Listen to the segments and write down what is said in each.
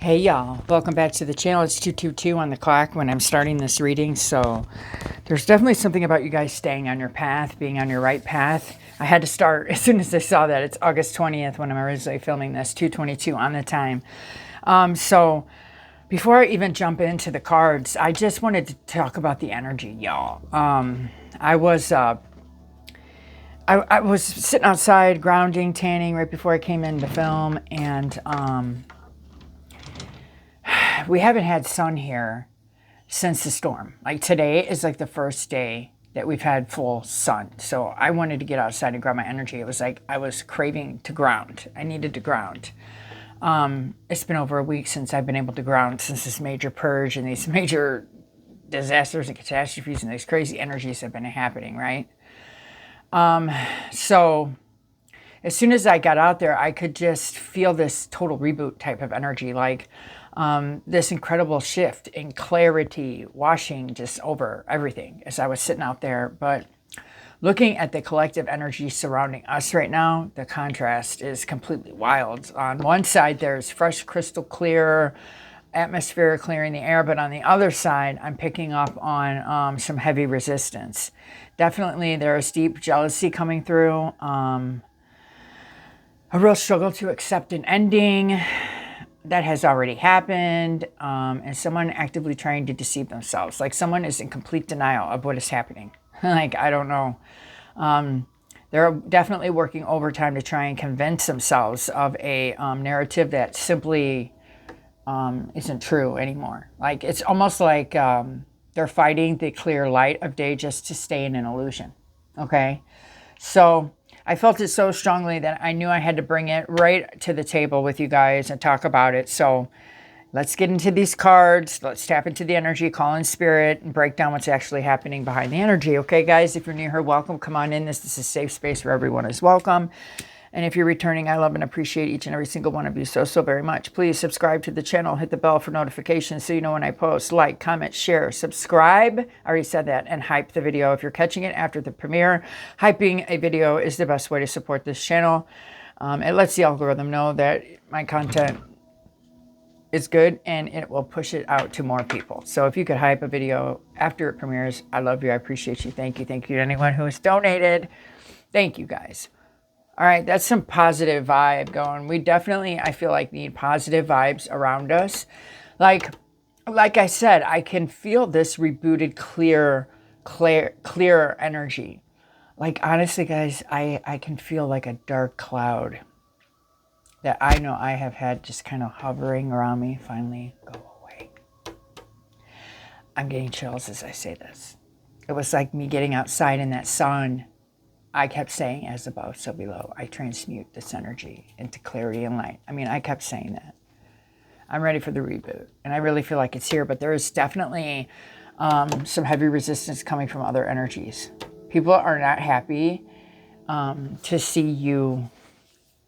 Hey y'all, welcome back to the channel. It's 222 on the clock when I'm starting this reading, so there's definitely something about you guys staying on your path, being on your right path. I had to start as soon as I saw that. It's August 20th when I'm originally filming this, 222 on the time. So before I even jump into the cards, I just wanted to talk about the energy, y'all. I was sitting outside, grounding, tanning right before I came in to film, and we haven't had sun here since the storm. Like today is like the first day that we've had full sun. So I wanted to get outside and grab my energy. It was like I was craving to ground. I needed to ground. It's been over a week since I've been able to ground since this major purge and these major disasters and catastrophes and these crazy energies have been happening, right? So as soon as I got out there, I could just feel this total reboot type of energy, like this incredible shift in clarity, washing just over everything as I was sitting out there. But looking at the collective energy surrounding us right now, the contrast is completely wild. On one side, there's fresh, crystal clear atmosphere clearing the air, but on the other side, I'm picking up on some heavy resistance. Definitely, there's deep jealousy coming through. A real struggle to accept an ending that has already happened, and someone actively trying to deceive themselves. Like someone is in complete denial of what is happening. Like, I don't know. They're definitely working overtime to try and convince themselves of a narrative that simply isn't true anymore. Like, it's almost like they're fighting the clear light of day just to stay in an illusion. Okay? So I felt it so strongly that I knew I had to bring it right to the table with you guys and talk about it. So let's get into these cards. Let's tap into the energy, call in spirit, and break down what's actually happening behind the energy. Okay, guys, if you're new here, welcome. Come on in. This is a safe space where everyone is welcome. And if you're returning, I love and appreciate each and every single one of you so very much. Please subscribe to the channel. Hit the bell for notifications so you know when I post. Like, comment, share, subscribe. I already said that. And hype the video. If you're catching it after the premiere, hyping a video is the best way to support this channel. It lets the algorithm know that my content is good and it will push it out to more people. So if you could hype a video after it premieres, I love you. I appreciate you. Thank you. Thank you to anyone who has donated. Thank you, guys. All right, that's some positive vibe going. We definitely, I feel like, need positive vibes around us. Like I said, I can feel this rebooted, clear energy. Like, honestly, guys, I can feel like a dark cloud that I know I have had just kind of hovering around me finally go away. I'm getting chills as I say this. It was like me getting outside in that sun. I kept saying, as above, so below. I transmute this energy into clarity and light. I mean, I kept saying that. I'm ready for the reboot. And I really feel like it's here. But there is definitely some heavy resistance coming from other energies. People are not happy to see you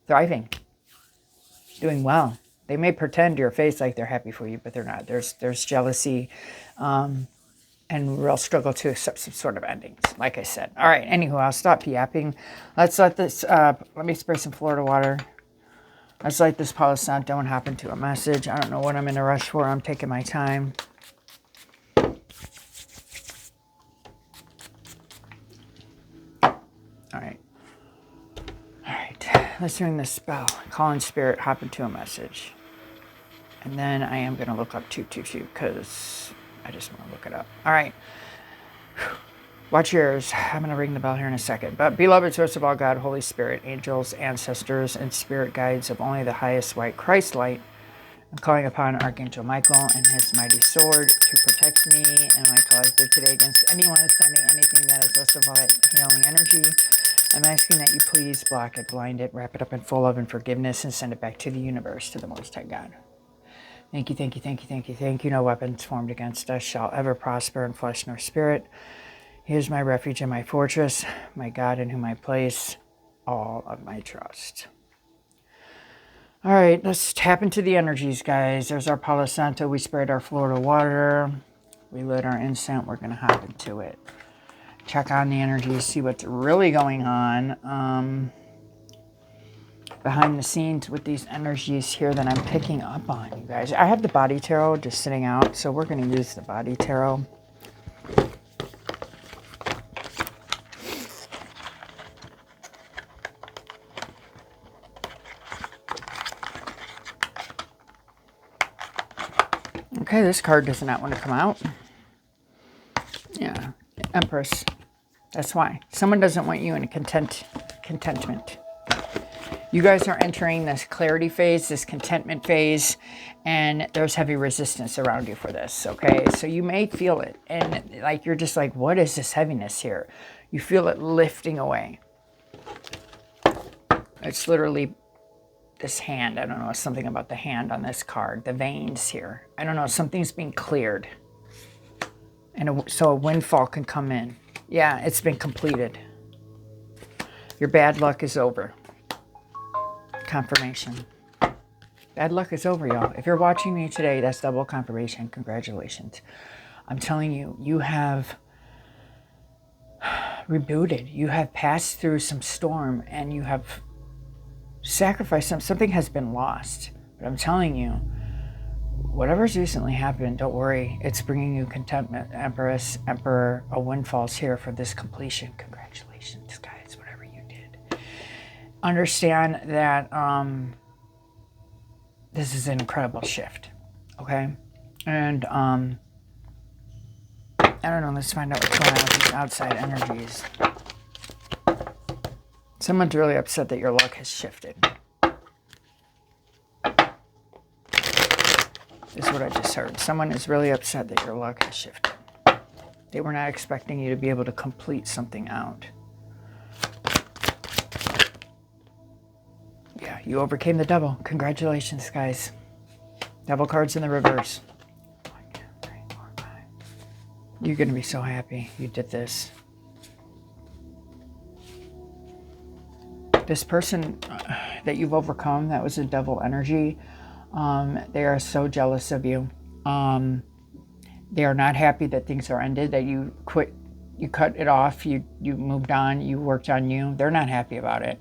thriving, doing well. They may pretend to your face like they're happy for you, but they're not. There's jealousy. And real struggle to accept some sort of endings, like I said. All right, anywho, I'll stop yapping. Let's let this, let me spray some Florida water. Let's light this Palo Santo and hop into a message. I don't know what I'm in a rush for. I'm taking my time. All right. All right, let's ring this bell. Call in spirit, hop into a message. And then I am going to look up 222 because I just want to look it up. All right. Watch yours. I'm going to ring the bell here in a second. But beloved source of all God, Holy Spirit, angels, ancestors, and spirit guides of only the highest white Christ light, I'm calling upon Archangel Michael and his mighty sword to protect me and my collective today against anyone sending anything that is less of light, healing energy. I'm asking that you please block it, blind it, wrap it up in full love and forgiveness, and send it back to the universe, to the Most High God. Thank you, thank you, thank you, thank you, thank you. No weapons formed against us shall ever prosper in flesh nor spirit. He is my refuge and my fortress, my God in whom I place all of my trust. All right, let's tap into the energies, guys. There's our Palo Santo. We sprayed our Florida water. We lit our incense. We're going to hop into it. Check on the energies, see what's really going on. behind the scenes with these energies here that I'm picking up on, you guys. I have the body tarot just sitting out, so we're going to use the body tarot. Okay, this card does not want to come out. Yeah, Empress. That's why. Someone doesn't want you in contentment. You guys are entering this clarity phase, this contentment phase, and there's heavy resistance around you for this, okay? So you may feel it, and like you're just like, what is this heaviness here? You feel it lifting away. It's literally this hand. I don't know, something about the hand on this card, the veins here. I don't know, something's being cleared. And so a windfall can come in. Yeah, it's been completed. Your bad luck is over. Confirmation. Bad luck is over, y'all. If you're watching me today, that's double confirmation. Congratulations. I'm telling you, you have rebooted. You have passed through some storm and you have sacrificed something has been lost. But I'm telling you, whatever's recently happened, don't worry. It's bringing you contentment. Empress, Emperor, a windfall's here for this completion. Congratulations, guys, whatever you did. Understand that this is an incredible shift, okay? And I don't know, let's find out what's going on with these outside energies. Someone's really upset that your luck has shifted. This is what I just heard. Someone is really upset that your luck has shifted. They were not expecting you to be able to complete something out. Yeah, you overcame the devil. Congratulations, guys. Devil cards in the reverse. 1, 2, 3, 4, 5. You're going to be so happy you did this. This person that you've overcome, that was a devil energy, they are so jealous of you. They are not happy that things are ended, that you quit, you cut it off, you moved on, you worked on you. They're not happy about it.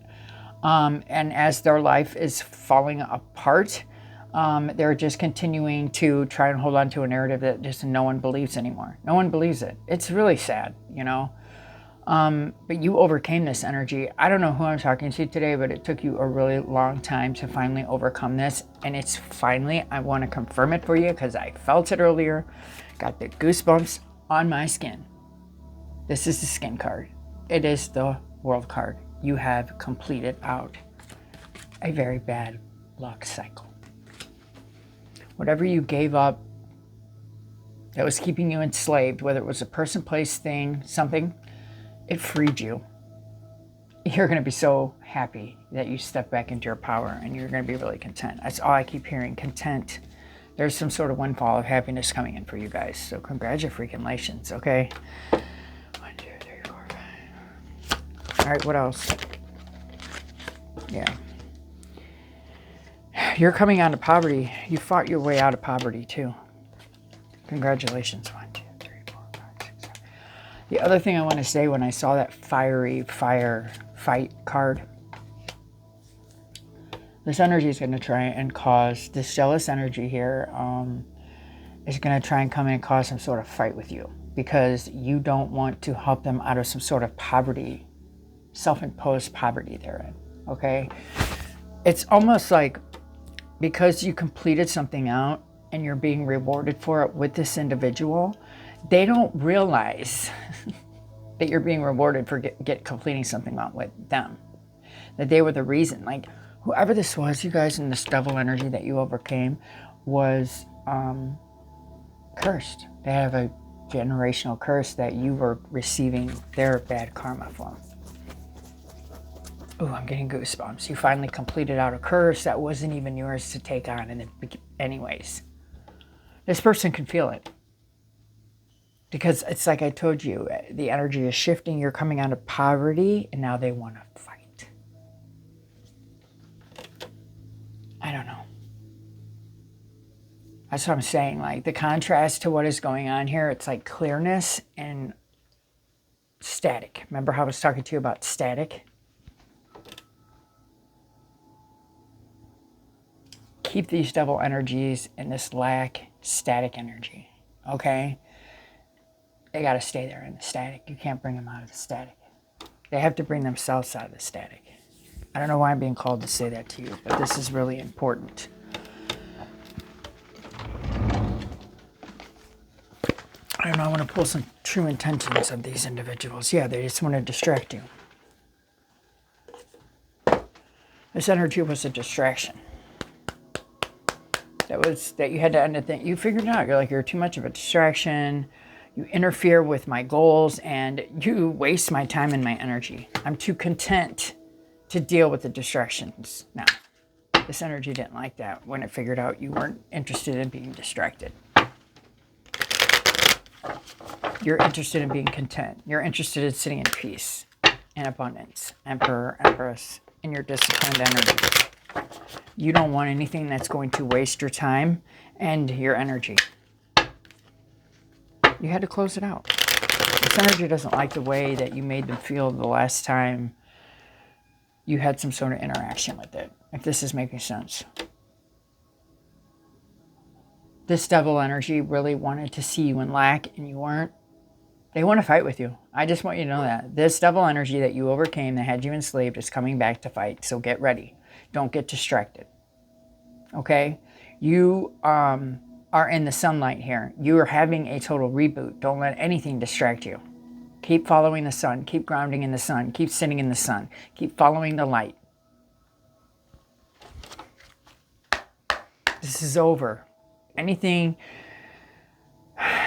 And as their life is falling apart, they're just continuing to try and hold on to a narrative that just no one believes anymore. No one believes it. It's really sad, you know. But you overcame this energy. I don't know who I'm talking to today, but it took you a really long time to finally overcome this. And it's finally, I want to confirm it for you because I felt it earlier. Got the goosebumps on my skin. This is the skin card. It is the world card. You have completed out a very bad luck cycle. Whatever you gave up that was keeping you enslaved, whether it was a person, place, thing, something, it freed you. You're going to be so happy that you step back into your power and you're going to be really content. That's all I keep hearing, content. There's some sort of windfall of happiness coming in for you guys. So congratulations, okay? 1, 2, 3, 4, 5. All right, what else? Yeah. You're coming out of poverty. You fought your way out of poverty too. Congratulations. 1, 2, 3, 4, 5, 6, 7. The other thing I want to say when I saw that fiery fire fight card, this energy is going to try and cause, this jealous energy here is going to try and come in and cause some sort of fight with you because you don't want to help them out of some sort of poverty, self-imposed poverty they're in, okay? It's almost like because you completed something out and you're being rewarded for it with this individual, they don't realize that you're being rewarded for completing something out with them. That they were the reason. Like, whoever this was, you guys, in this devil energy that you overcame was cursed. They have a generational curse that you were receiving their bad karma from. Oh, I'm getting goosebumps. You finally completed out a curse that wasn't even yours to take on in the anyways. This person can feel it. Because it's like I told you, the energy is shifting. You're coming out of poverty, and now they want to fight. I don't know. That's what I'm saying. Like, the contrast to what is going on here, it's like clearness and static. Remember how I was talking to you about static? keep these devil energies in this lack, static energy, okay? They got to stay there in the static. You can't bring them out of the static. They have to bring themselves out of the static. I don't know why I'm being called to say that to you, but this is really important. I don't know, I want to pull some true intentions of these individuals. Yeah, they just want to distract you. This energy was a distraction. That you had to end the thing. You figured it out. You're like, you're too much of a distraction. You interfere with my goals and you waste my time and my energy. I'm too content to deal with the distractions now. This energy didn't like that when it figured out you weren't interested in being distracted. You're interested in being content. You're interested in sitting in peace and abundance. Emperor, Empress, in your disciplined energy. You don't want anything that's going to waste your time and your energy. You had to close it out. This energy doesn't like the way that you made them feel the last time you had some sort of interaction with it, if this is making sense. This devil energy really wanted to see you in lack and you weren't. They want to fight with you. I just want you to know that. This devil energy that you overcame that had you enslaved is coming back to fight. So get ready. Don't get distracted. Okay? You are in the sunlight here. You are having a total reboot. Don't let anything distract you. Keep following the sun. Keep grounding in the sun. Keep sitting in the sun. Keep following the light. This is over. Anything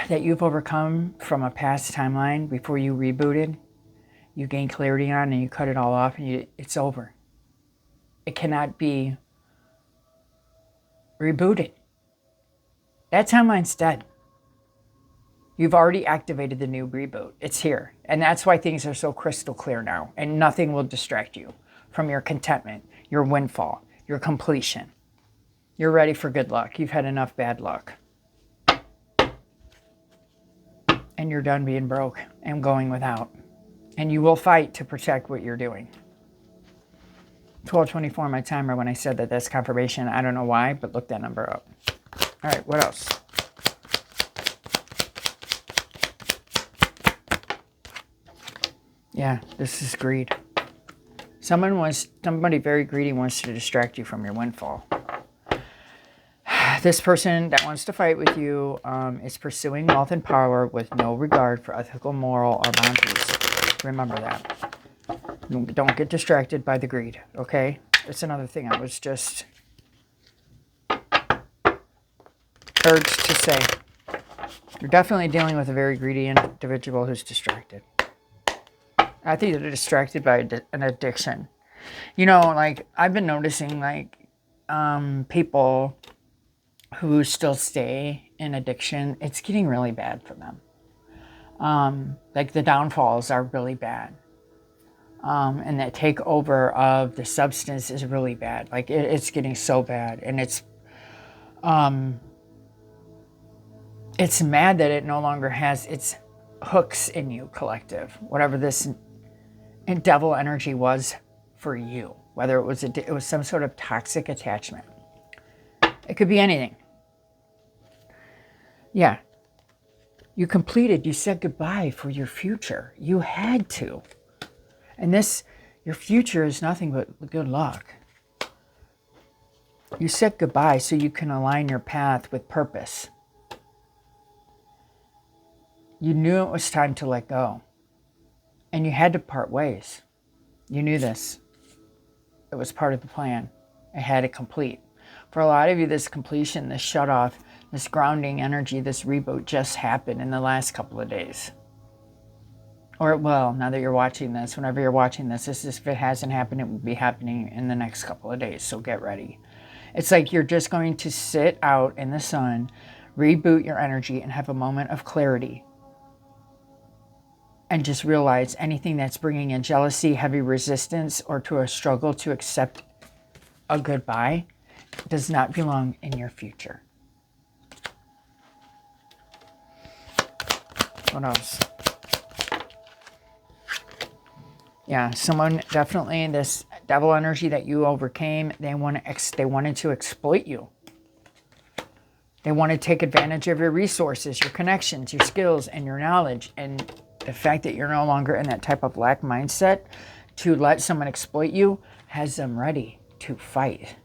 that you've overcome from a past timeline before you rebooted, you gain clarity on and you cut it all off and it's over. It cannot be rebooted. That timeline's dead. You've already activated the new reboot. It's here. And that's why things are so crystal clear now. And nothing will distract you from your contentment, your windfall, your completion. You're ready for good luck. You've had enough bad luck. And you're done being broke and going without. And you will fight to protect what you're doing. 12:24 my timer when I said that that's confirmation. I don't know why, but look that number up. All right, what else? Yeah, this is greed. Somebody very greedy wants to distract you from your windfall. This person that wants to fight with you is pursuing wealth and power with no regard for ethical, moral, or boundaries. Remember that. Don't get distracted by the greed, okay? It's another thing I was just urged to say. You're definitely dealing with a very greedy individual who's distracted. I think they're distracted by an addiction. You know, like, I've been noticing, like, people who still stay in addiction, it's getting really bad for them. Like, the downfalls are really bad. And that takeover of the substance is really bad. Like, it's getting so bad. And it's mad that it no longer has its hooks in you, collective. Whatever this devil energy was for you. Whether it was some sort of toxic attachment. It could be anything. Yeah. You completed, you said goodbye for your future. You had to. And your future is nothing but good luck. You said goodbye so you can align your path with purpose. You knew it was time to let go. And you had to part ways. You knew this. It was part of the plan. It had to complete. For a lot of you, this completion, this shut off, this grounding energy, this reboot just happened in the last couple of days. Or it will, now that you're watching this. Whenever you're watching this, if it hasn't happened, it will be happening in the next couple of days. So get ready. It's like you're just going to sit out in the sun, reboot your energy, and have a moment of clarity. And just realize anything that's bringing in jealousy, heavy resistance, or to a struggle to accept a goodbye does not belong in your future. What else? Yeah, someone definitely, this devil energy that you overcame, they wanted to exploit you. They want to take advantage of your resources, your connections, your skills, and your knowledge. And the fact that you're no longer in that type of lack mindset to let someone exploit you has them ready to fight.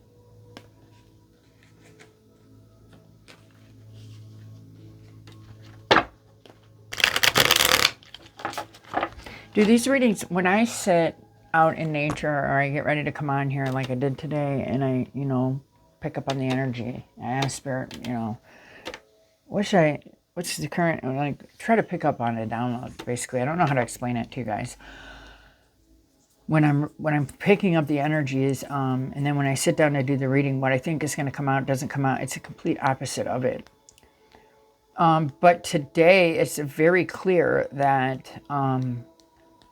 Do these readings, when I sit out in nature or I get ready to come on here like I did today and I, pick up on the energy, I ask Spirit, what's the current, like, try to pick up on a download, basically. I don't know how to explain it to you guys. When I'm picking up the energies, and then when I sit down to do the reading, what I think is going to come out doesn't come out. It's a complete opposite of it. But today, it's very clear that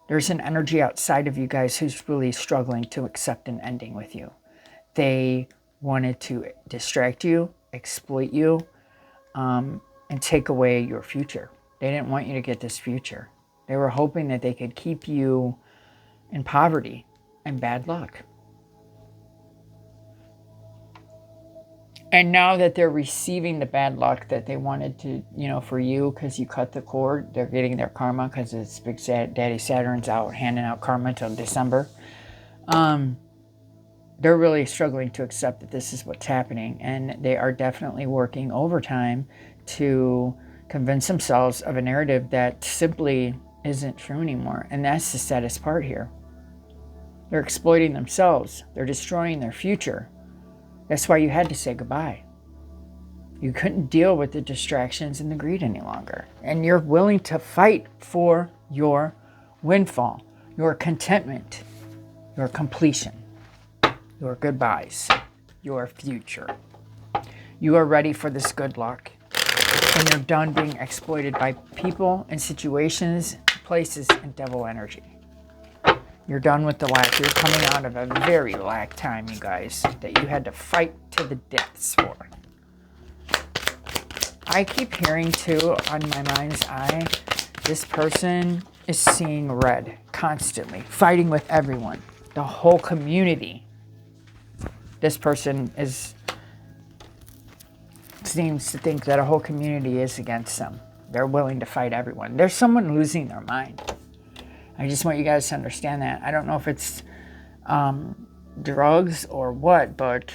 there's an energy outside of you guys who's really struggling to accept an ending with you. They wanted to distract you, exploit you, and take away your future. They didn't want you to get this future. They were hoping that they could keep you in poverty and bad luck. And now that they're receiving the bad luck that they wanted to, for you, because you cut the cord, they're getting their karma because it's Big Daddy Saturn's out handing out karma till December. They're really struggling to accept that this is what's happening. And they are definitely working overtime to convince themselves of a narrative that simply isn't true anymore. And that's the saddest part here. They're exploiting themselves. They're destroying their future. That's why you had to say goodbye. You couldn't deal with the distractions and the greed any longer. And you're willing to fight for your windfall, your contentment, your completion, your goodbyes, your future. You are ready for this good luck. And you're done being exploited by people and situations, places, and devil energy. You're done with the lack. You're coming out of a very lack time, you guys, that you had to fight to the deaths for. I keep hearing, too, on my mind's eye, this person is seeing red constantly, fighting with everyone, the whole community. This person seems to think that a whole community is against them. They're willing to fight everyone. There's someone losing their mind. I just want you guys to understand that. I don't know if it's drugs or what, but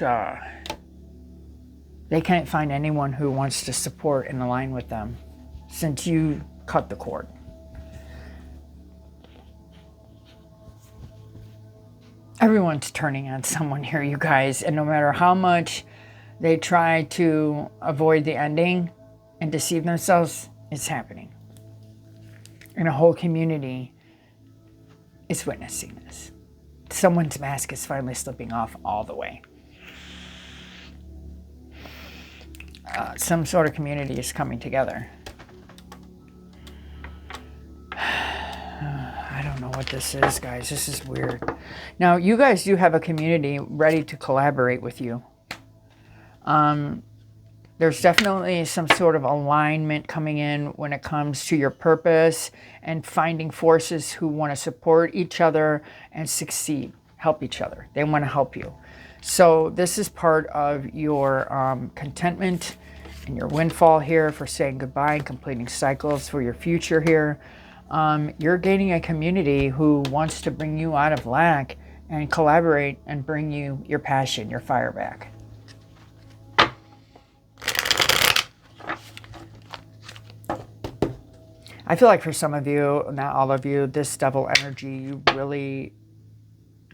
they can't find anyone who wants to support and align with them since you cut the cord. Everyone's turning on someone here, you guys, and no matter how much they try to avoid the ending and deceive themselves, it's happening. And a whole community is witnessing this. Someone's mask is finally slipping off all the way. Some sort of community is coming together. I don't know what this is, guys. This is weird. Now, you guys do have a community ready to collaborate with you. There's definitely some sort of alignment coming in when it comes to your purpose and finding forces who want to support each other and succeed, help each other. They want to help you. So this is part of your contentment and your windfall here for saying goodbye and completing cycles for your future here. You're gaining a community who wants to bring you out of lack and collaborate and bring you your passion, your fire back. I feel like for some of you, not all of you, this devil energy you really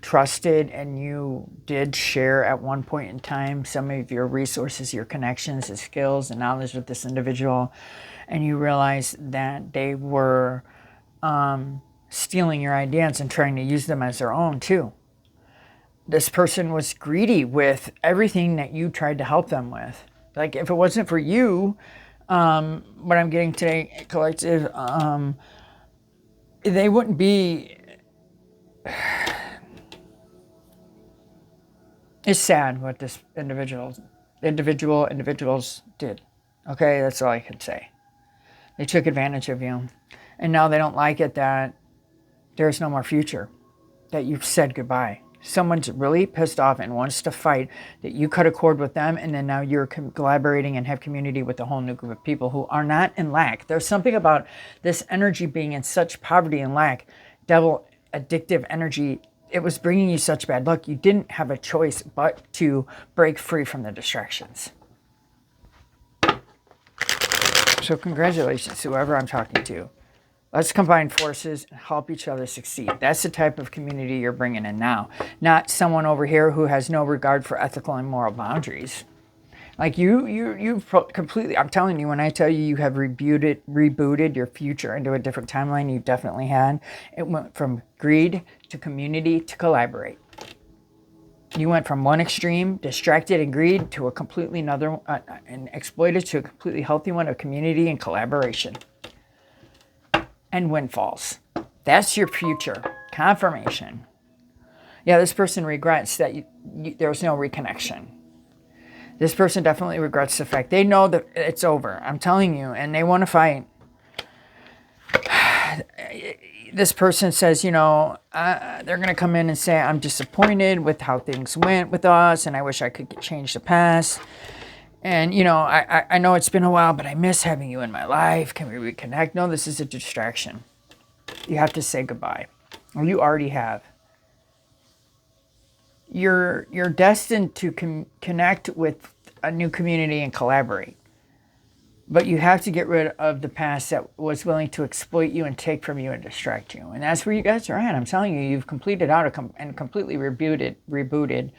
trusted and you did share at one point in time some of your resources, your connections, your skills, and knowledge with this individual, and you realized that they were stealing your ideas and trying to use them as their own too. This person was greedy with everything that you tried to help them with. Like, if it wasn't for you, what I'm getting today, collective, they wouldn't be. It's sad what this individuals did. Okay, that's all I can say. They took advantage of you, and now they don't like it that there's no more future, that you've said goodbye. Someone's really pissed off and wants to fight, that you cut a cord with them, and then now you're collaborating and have community with a whole new group of people who are not in lack. There's something about this energy being in such poverty and lack, devil addictive energy. It was bringing you such bad luck. You didn't have a choice but to break free from the distractions. So congratulations, whoever I'm talking to. Let's combine forces and help each other succeed. That's the type of community you're bringing in now. Not someone over here who has no regard for ethical and moral boundaries. Like you've completely, I'm telling you, when I tell you you have rebooted your future into a different timeline, you definitely had. It went from greed to community to collaborate. You went from one extreme, distracted and greed, to a completely another, and exploited, to a completely healthy one of community and collaboration. And windfalls. That's your future. Confirmation. Yeah, this person regrets that there was no reconnection. This person definitely regrets the fact. They know that it's over. I'm telling you. And they want to fight. This person says, you know, they're going to come in and say, I'm disappointed with how things went with us, and I wish I could change the past. And, you know, I know it's been a while, but I miss having you in my life. Can we reconnect? No, this is a distraction. You have to say goodbye. Or you already have. You're destined to connect with a new community and collaborate. But you have to get rid of the past that was willing to exploit you and take from you and distract you. And that's where you guys are at. I'm telling you, you've completed out and completely rebooted.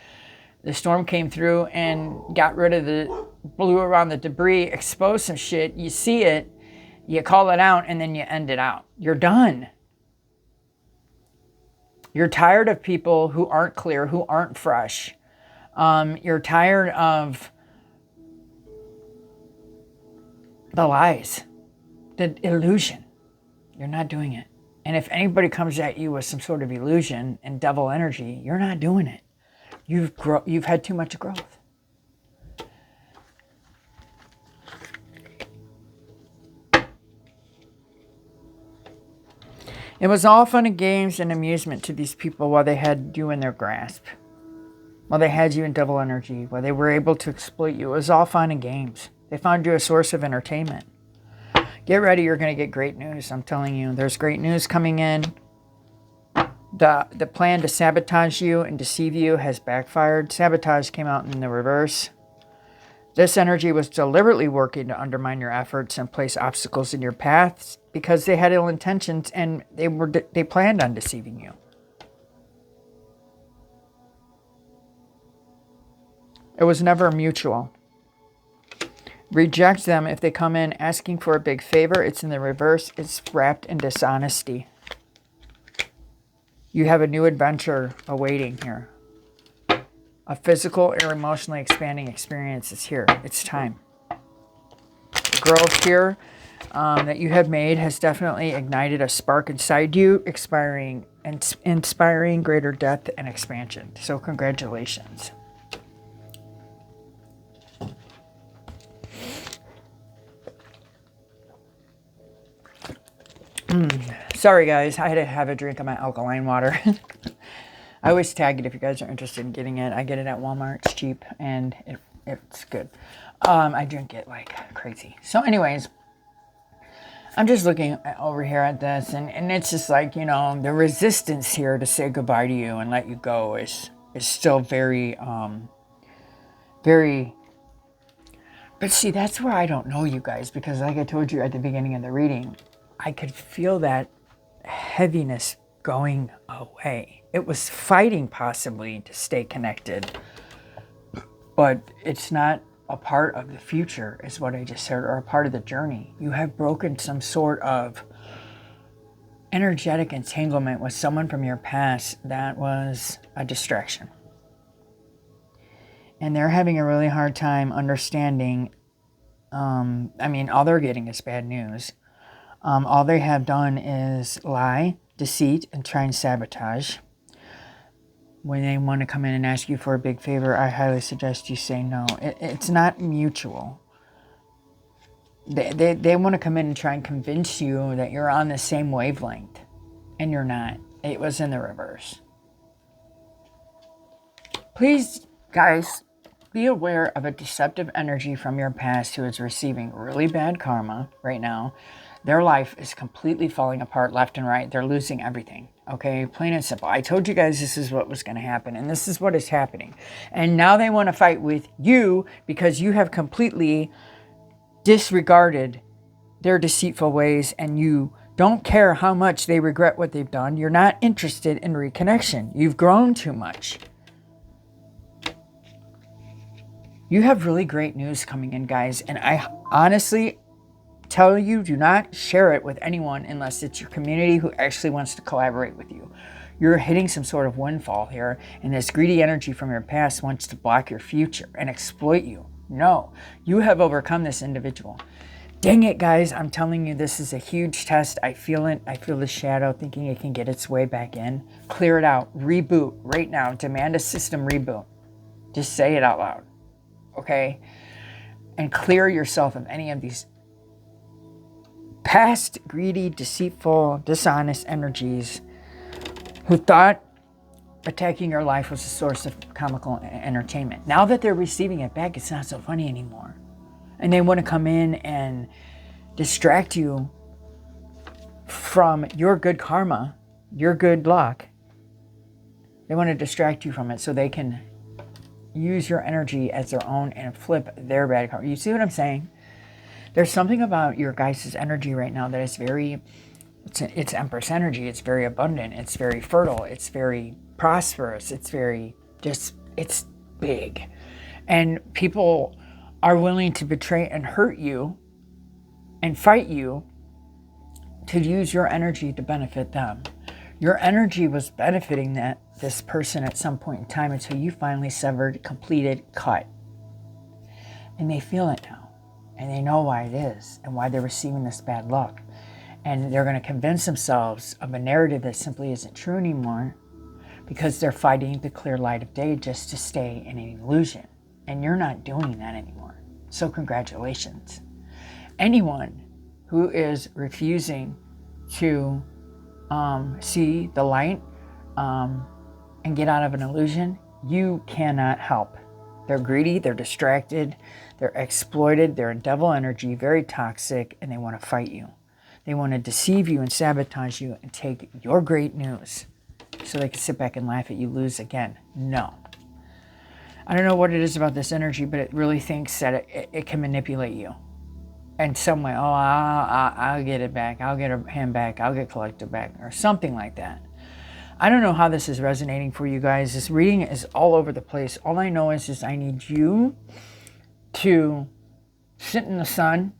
The storm came through and got rid of blew around the debris, exposed some shit. You see it, you call it out, and then you end it out. You're done. You're tired of people who aren't clear, who aren't fresh. You're tired of the lies, the illusion. You're not doing it. And if anybody comes at you with some sort of illusion and devil energy, you're not doing it. You've had too much growth. It was all fun and games and amusement to these people while they had you in their grasp. While they had you in devil energy, while they were able to exploit you. It was all fun and games. They found you a source of entertainment. Get ready, you're going to get great news. I'm telling you, there's great news coming in. The plan to sabotage you and deceive you has backfired. Sabotage came out in the reverse. This energy was deliberately working to undermine your efforts and place obstacles in your paths because they had ill intentions and they planned on deceiving you. It was never mutual. Reject them if they come in asking for a big favor. It's in the reverse. It's wrapped in dishonesty. You have a new adventure awaiting here. A physical or emotionally expanding experience is here. It's time. The growth here that you have made has definitely ignited a spark inside you, inspiring greater depth and expansion. So congratulations. Sorry guys, I had to have a drink of my alkaline water. I always tag it if you guys are interested in getting it. I get it at Walmart. It's cheap and it's good. I drink it like crazy. So anyways, I'm just looking over here at this and it's just like, you know, the resistance here to say goodbye to you and let you go is still very, very... But see, that's where I don't know you guys, because like I told you at the beginning of the reading, I could feel that heaviness going away. It was fighting possibly to stay connected, but it's not a part of the future, is what I just said, or a part of the journey. You have broken some sort of energetic entanglement with someone from your past that was a distraction. And they're having a really hard time understanding. I mean, all they're getting is bad news. All they have done is lie, deceit, and try and sabotage. When they want to come in and ask you for a big favor, I highly suggest you say no. It's not mutual. They want to come in and try and convince you that you're on the same wavelength, and you're not. It was in the reverse. Please, guys, be aware of a deceptive energy from your past who is receiving really bad karma right now. Their life is completely falling apart left and right. They're losing everything. Okay, plain and simple. I told you guys this is what was going to happen, and this is what is happening. And now they want to fight with you because you have completely disregarded their deceitful ways, and you don't care how much they regret what they've done. You're not interested in reconnection. You've grown too much. You have really great news coming in, guys, and I honestly tell you, do not share it with anyone unless it's your community who actually wants to collaborate with you. You're hitting some sort of windfall here, and this greedy energy from your past wants to block your future and exploit you. No, you have overcome this individual. Dang it, guys, I'm telling you, this is a huge test. I feel it. I feel the shadow thinking it can get its way back in. Clear it out. Reboot right now. Demand a system reboot. Just say it out loud. Okay? And clear yourself of any of these past, greedy, deceitful, dishonest energies who thought attacking your life was a source of comical entertainment. Now that they're receiving it back, it's not so funny anymore. And they want to come in and distract you from your good karma, your good luck. They want to distract you from it so they can use your energy as their own and flip their bad karma. You see what I'm saying? There's something about your guys' energy right now that is very, it's Empress energy. It's very abundant. It's very fertile. It's very prosperous. It's very just, it's big. And people are willing to betray and hurt you and fight you to use your energy to benefit them. Your energy was benefiting this person at some point in time until you finally severed, completed, cut. And they feel it now. And they know why it is and why they're receiving this bad luck. And they're going to convince themselves of a narrative that simply isn't true anymore because they're fighting the clear light of day just to stay in an illusion. And you're not doing that anymore. So congratulations. Anyone who is refusing to see the light and get out of an illusion, you cannot help. They're greedy, they're distracted, they're exploited, they're in devil energy, very toxic, and they want to fight you. They want to deceive you and sabotage you and take your great news so they can sit back and laugh at you lose again. No. I don't know what it is about this energy, but it really thinks that it can manipulate you in some way. Oh, I'll get it back. I'll get him back. I'll get collected back or something like that. I don't know how this is resonating for you guys. This reading is all over the place. All I know is I need you to sit in the sun,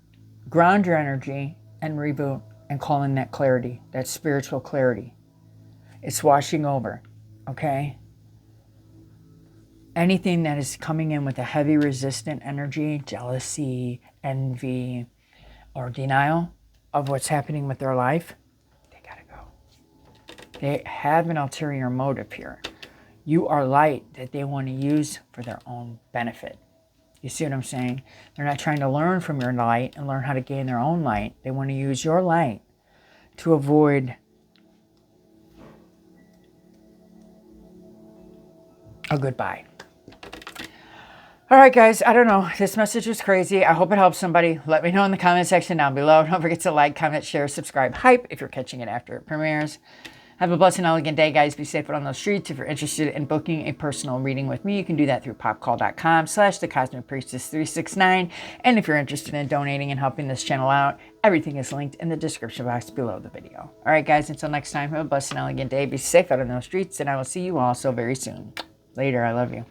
ground your energy, and reboot and call in that clarity, that spiritual clarity. It's washing over, okay? Anything that is coming in with a heavy resistant energy, jealousy, envy, or denial of what's happening with their life, they gotta go. They have an ulterior motive here. You are light that they want to use for their own benefit. You see what I'm saying? They're not trying to learn from your light and learn how to gain their own light. They want to use your light to avoid a goodbye. All right, guys, I don't know. This message was crazy. I hope it helps somebody. Let me know in the comment section down below. Don't forget to like, comment, share, subscribe, hype if you're catching it after it premieres. Have a blessed and elegant day, guys. Be safe out on those streets. If you're interested in booking a personal reading with me, you can do that through popcall.com/thecosmicpriestess369. And if you're interested in donating and helping this channel out, everything is linked in the description box below the video. All right, guys, until next time, have a blessed and elegant day. Be safe out on those streets, and I will see you all so very soon. Later. I love you.